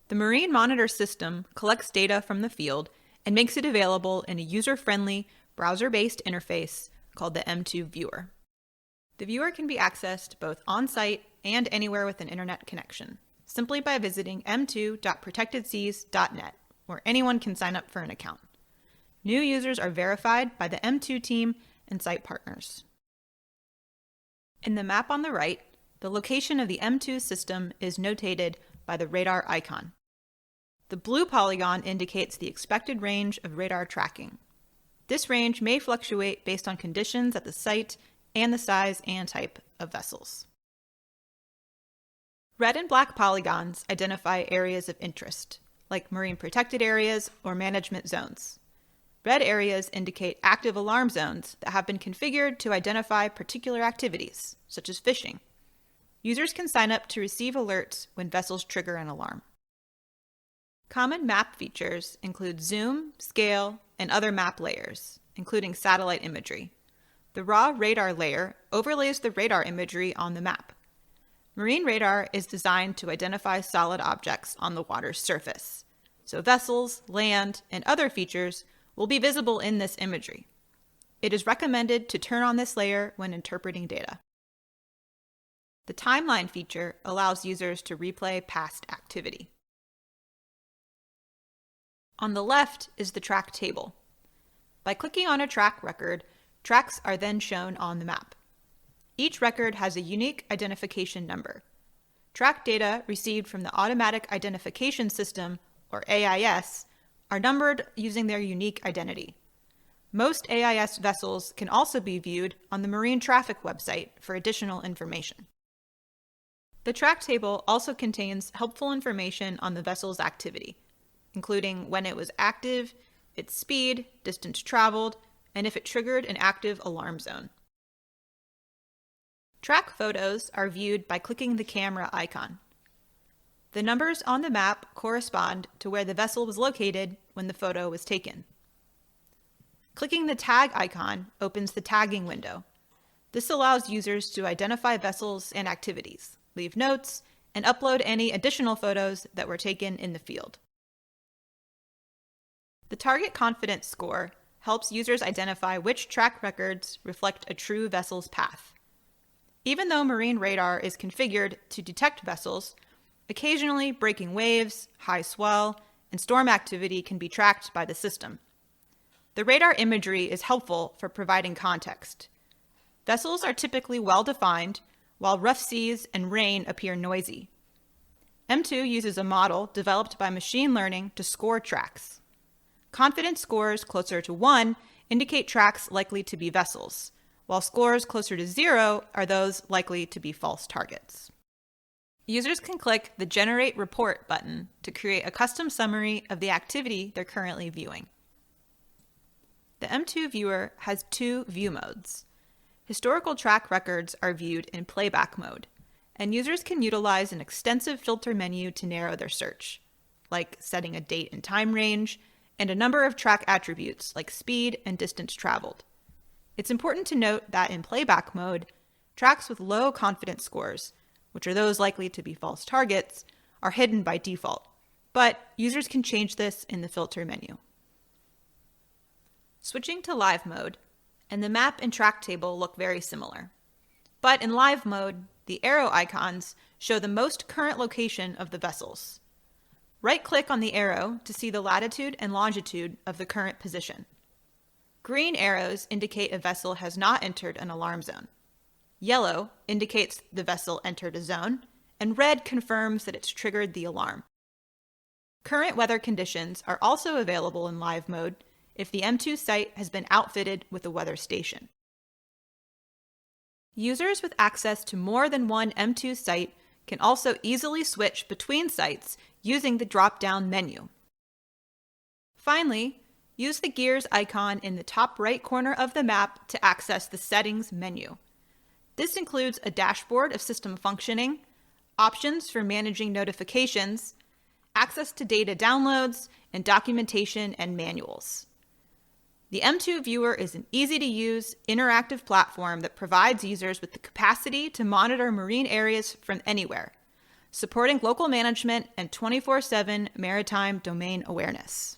The Marine Monitor system collects data from the field and makes it available in a user-friendly, browser-based interface called the M2 Viewer. The viewer can be accessed both on-site and anywhere with an internet connection, simply by visiting m2.protectedseas.net, where anyone can sign up for an account. New users are verified by the M2 team and site partners. In the map on the right, the location of the M2 system is notated by the radar icon. The blue polygon indicates the expected range of radar tracking. This range may fluctuate based on conditions at the site and the size and type of vessels. Red and black polygons identify areas of interest, like marine protected areas or management zones. Red areas indicate active alarm zones that have been configured to identify particular activities, such as fishing. Users can sign up to receive alerts when vessels trigger an alarm. Common map features include zoom, scale, and other map layers, including satellite imagery. The raw radar layer overlays the radar imagery on the map. Marine radar is designed to identify solid objects on the water's surface, so vessels, land, and other features will be visible in this imagery. It is recommended to turn on this layer when interpreting data. The timeline feature allows users to replay past activity. On the left is the track table. By clicking on a track record, tracks are then shown on the map. Each record has a unique identification number. Track data received from the Automatic Identification System, or AIS, are numbered using their unique identity. Most AIS vessels can also be viewed on the Marine Traffic website for additional information. The track table also contains helpful information on the vessel's activity, including when it was active, its speed, distance traveled, and if it triggered an active alarm zone. Track photos are viewed by clicking the camera icon. The numbers on the map correspond to where the vessel was located when the photo was taken. Clicking the tag icon opens the tagging window. This allows users to identify vessels and activities, leave notes, and upload any additional photos that were taken in the field. The target confidence score helps users identify which track records reflect a true vessel's path. Even though marine radar is configured to detect vessels, occasionally breaking waves, high swell, and storm activity can be tracked by the system. The radar imagery is helpful for providing context. Vessels are typically well-defined, while rough seas and rain appear noisy. M2 uses a model developed by machine learning to score tracks. Confidence scores closer to 1 indicate tracks likely to be vessels, while scores closer to 0 are those likely to be false targets. Users can click the Generate Report button to create a custom summary of the activity they're currently viewing. The M2 Viewer has two view modes. Historical track records are viewed in playback mode, and users can utilize an extensive filter menu to narrow their search, like setting a date and time range, and a number of track attributes like speed and distance traveled. It's important to note that in playback mode, tracks with low confidence scores, which are those likely to be false targets, are hidden by default, but users can change this in the filter menu. Switching to live mode, and the map and track table look very similar. But in live mode, the arrow icons show the most current location of the vessels. Right-click on the arrow to see the latitude and longitude of the current position. Green arrows indicate a vessel has not entered an alarm zone. Yellow indicates the vessel entered a zone, and red confirms that it's triggered the alarm. Current weather conditions are also available in live mode if the M2 site has been outfitted with a weather station. Users with access to more than one M2 site can also easily switch between sites using the drop-down menu. Finally, use the gears icon in the top right corner of the map to access the Settings menu. This includes a dashboard of system functioning, options for managing notifications, access to data downloads, and documentation and manuals. The M2 Viewer is an easy-to-use, interactive platform that provides users with the capacity to monitor marine areas from anywhere, supporting local management and 24/7 maritime domain awareness.